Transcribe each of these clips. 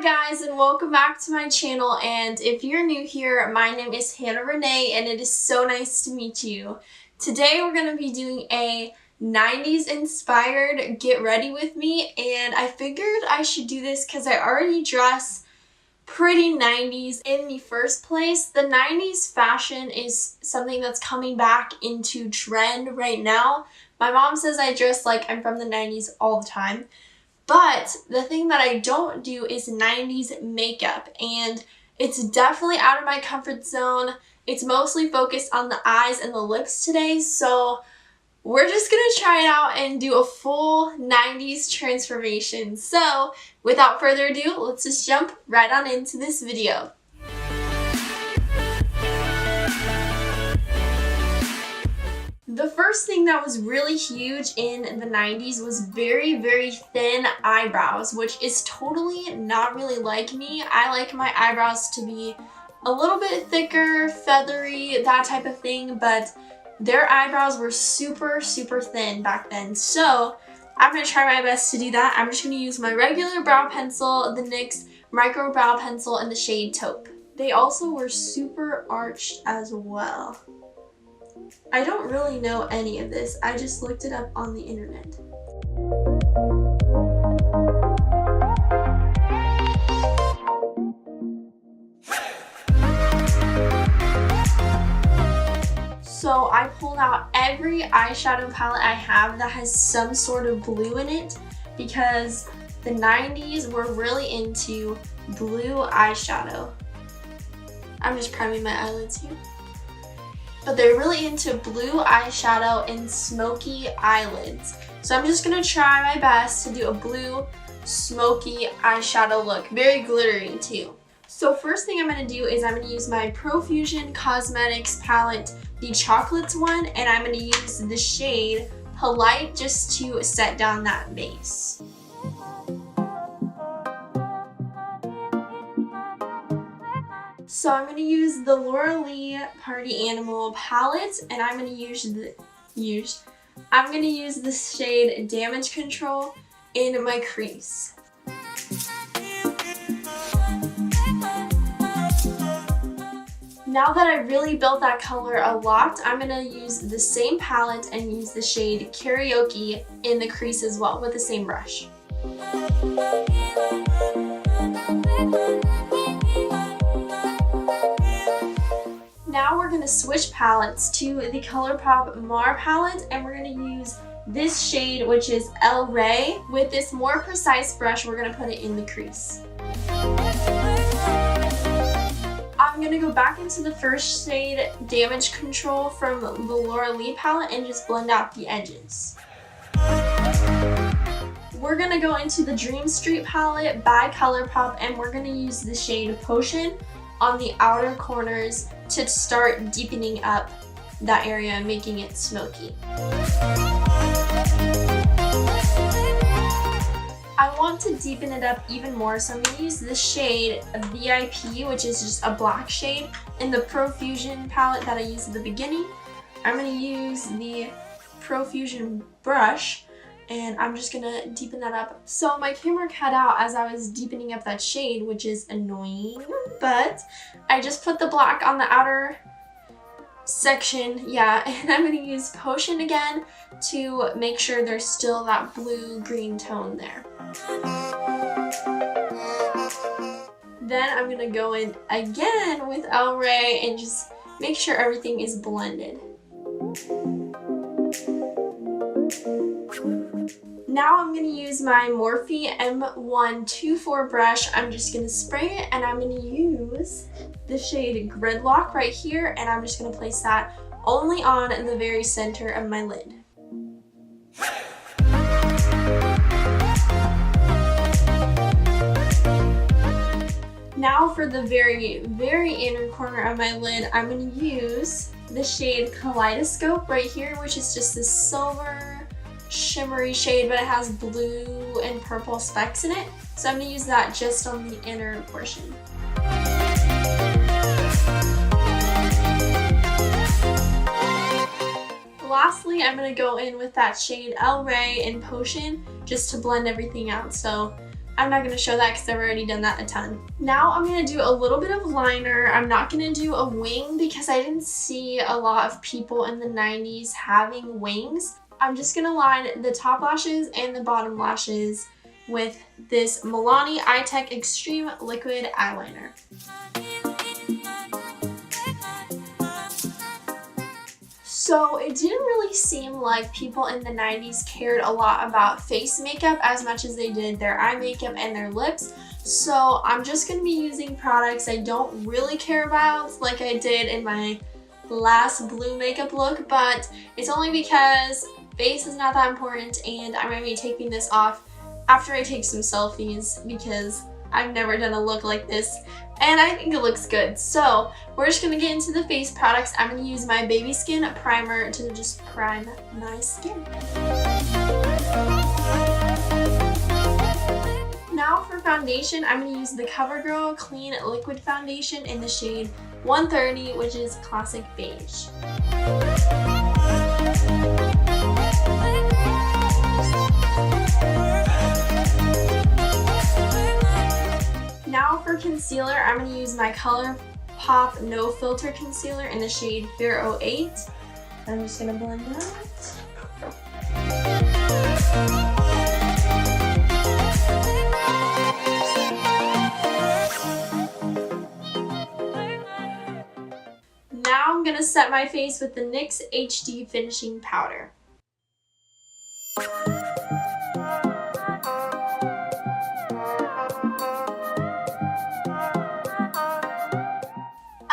Hi guys, and welcome back to my channel. And if you're new here, my name is Renee and it is so nice to meet you. Today we're going to be doing a 90s inspired get ready with me, and I figured I should do this because I already dress pretty 90s in the first place. The 90s fashion is something that's coming back into trend right now. My mom says I dress like I'm from the 90s all the time. But the thing that I don't do is 90s makeup, and it's definitely out of my comfort zone. It's mostly focused on the eyes and the lips today, so we're just gonna try it out and do a full 90s transformation. So without further ado, let's just jump right on into this video. The first thing that was really huge in the 90s was very, very thin eyebrows, which is totally not really like me. I like my eyebrows to be a little bit thicker, feathery, that type of thing, but their eyebrows were super, super thin back then. So I'm going to try my best to do that. I'm just going to use my regular brow pencil, the NYX Micro Brow Pencil in the shade Taupe. They also were super arched as well. I don't really know any of this. I just looked it up on the internet. So I pulled out every eyeshadow palette I have that has some sort of blue in it, because the 90s were really into blue eyeshadow. I'm just priming my eyelids here. But they're really into blue eyeshadow and smoky eyelids. So I'm just gonna try my best to do a blue smoky eyeshadow look. Very glittery too. So first thing I'm gonna do is I'm gonna use my Profusion Cosmetics palette, the chocolates one, and I'm gonna use the shade Polite just to set down that base. So I'm going to use the Laura Lee Party Animal palette, and I'm going to use the shade Damage Control in my crease. Now that I really built that color a lot, I'm going to use the same palette and use the shade Karaoke in the crease as well with the same brush. Now we're going to switch palettes to the ColourPop Mar palette, and we're going to use this shade, which is El Rey. With this more precise brush, we're going to put it in the crease. I'm going to go back into the first shade, Damage Control, from the Laura Lee palette and just blend out the edges. We're going to go into the Dream Street palette by ColourPop, and we're going to use the shade Potion on the outer corners to start deepening up that area and making it smoky. I want to deepen it up even more, so I'm going to use the shade VIP, which is just a black shade, in the Profusion palette that I used at the beginning. I'm going to use the Profusion brush, and I'm just going to deepen that up. So my camera cut out as I was deepening up that shade, which is annoying, but I just put the black on the outer section, yeah, and I'm going to use Potion again to make sure there's still that blue-green tone there. Then I'm going to go in again with El Rey and just make sure everything is blended. Now I'm going to use my Morphe M124 brush. I'm just going to spray it, and I'm going to use the shade Gridlock right here, and I'm just going to place that only on the very center of my lid. Now for the very, very inner corner of my lid, I'm going to use the shade Kaleidoscope right here, which is just this silver shimmery shade, but it has blue and purple specks in it. So I'm going to use that just on the inner portion. Lastly, I'm going to go in with that shade El Rey in Potion just to blend everything out. So I'm not going to show that because I've already done that a ton. Now I'm going to do a little bit of liner. I'm not going to do a wing because I didn't see a lot of people in the 90s having wings. I'm just going to line the top lashes and the bottom lashes with this Milani Eye-Tech Extreme Liquid Eyeliner. So it didn't really seem like people in the 90s cared a lot about face makeup as much as they did their eye makeup and their lips. So I'm just going to be using products I don't really care about like I did in my last blue makeup look, but it's only because face is not that important and I'm going to be taking this off after I take some selfies because I've never done a look like this and I think it looks good. So we're just going to get into the face products. I'm going to use my Baby Skin primer to just prime my skin. Now for foundation, I'm going to use the CoverGirl Clean Liquid Foundation in the shade 130, which is Classic Beige. Now for concealer, I'm going to use my ColourPop No Filter Concealer in the shade 08. I'm just going to blend that. Now I'm going to set my face with the NYX HD Finishing Powder.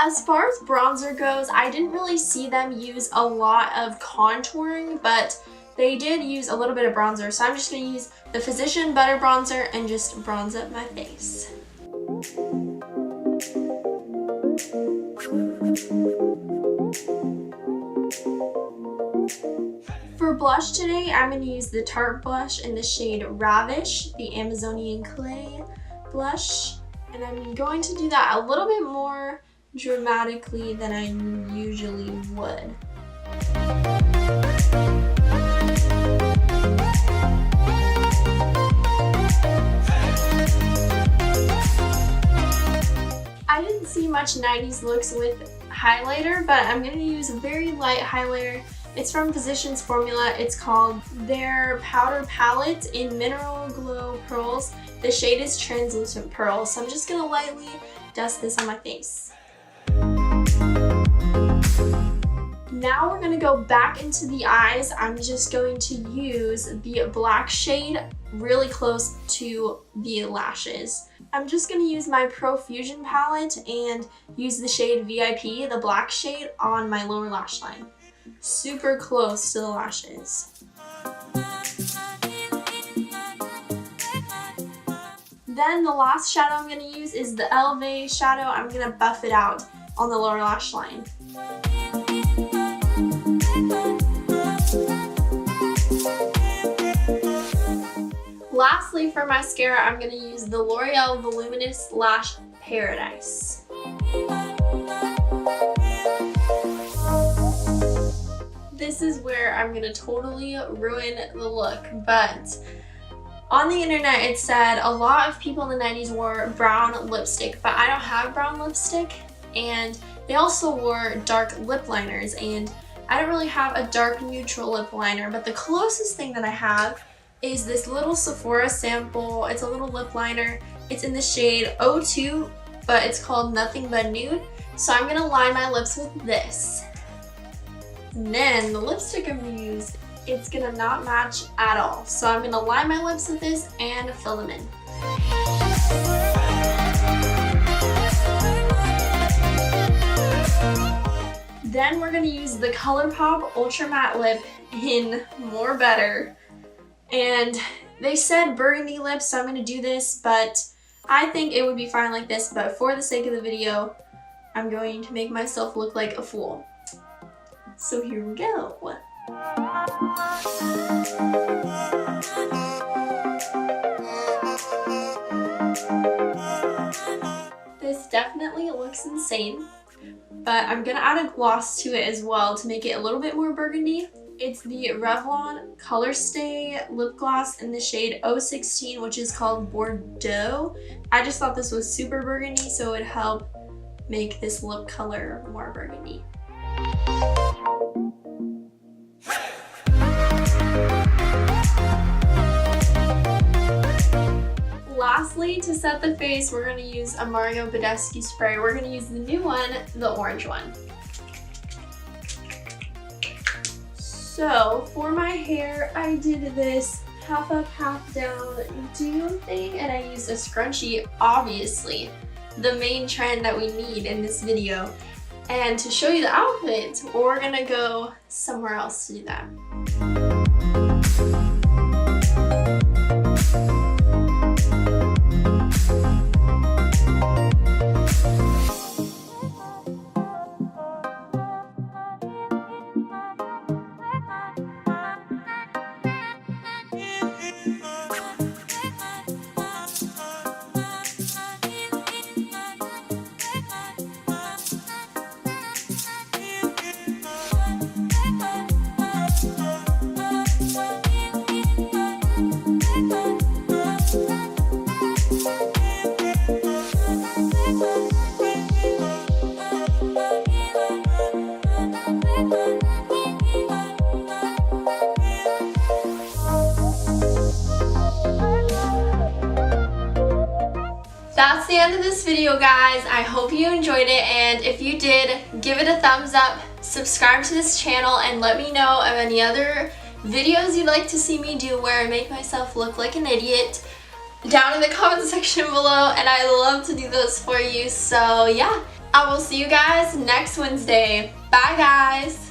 As far as bronzer goes, I didn't really see them use a lot of contouring, but they did use a little bit of bronzer. So I'm just going to use the Physician Butter Bronzer and just bronze up my face. For blush today, I'm going to use the Tarte blush in the shade Ravish, the Amazonian Clay blush. And I'm going to do that a little bit more dramatically than I usually would. I didn't see much 90s looks with highlighter, but I'm going to use a very light highlighter. It's from Physicians Formula. It's called their Powder Palette in Mineral Glow Pearls. The shade is Translucent Pearl, so I'm just going to lightly dust this on my face. Now we're going to go back into the eyes. I'm just going to use the black shade really close to the lashes. I'm just going to use my Profusion palette and use the shade VIP, the black shade, on my lower lash line. Super close to the lashes. Then the last shadow I'm going to use is the Elevate shadow. I'm going to buff it out on the lower lash line. Lastly, for mascara, I'm going to use the L'Oreal Voluminous Lash Paradise. This is where I'm going to totally ruin the look, but on the internet it said a lot of people in the 90s wore brown lipstick, but I don't have brown lipstick, and they also wore dark lip liners, and I don't really have a dark neutral lip liner, but the closest thing that I have is this little Sephora sample. It's a little lip liner. It's in the shade 02, but it's called Nothing But Nude. So I'm gonna line my lips with this. And then the lipstick I'm gonna use, it's gonna not match at all. So I'm gonna line my lips with this and fill them in. Then we're gonna use the ColourPop Ultra Matte Lip in More Better. And they said burgundy lips, so I'm going to do this, but I think it would be fine like this, but for the sake of the video, I'm going to make myself look like a fool. So here we go. This definitely looks insane, but I'm going to add a gloss to it as well to make it a little bit more burgundy. It's the Revlon ColorStay Lip Gloss in the shade 016, which is called Bourdeaux. I just thought this was super burgundy, so it would help make this lip color more burgundy. Lastly, to set the face, we're going to use a Mario Badescu spray. We're going to use the new one, the orange one. So for my hair, I did this half up, half down duo thing, and I used a scrunchie, obviously, the main trend that we need in this video. And to show you the outfit, we're gonna go somewhere else to do that. That's the end of this video, guys. I hope you enjoyed it, and if you did, give it a thumbs up, subscribe to this channel, and let me know of any other videos you'd like to see me do where I make myself look like an idiot down in the comment section below, and I love to do those for you. So yeah, I will see you guys next Wednesday. Bye, guys.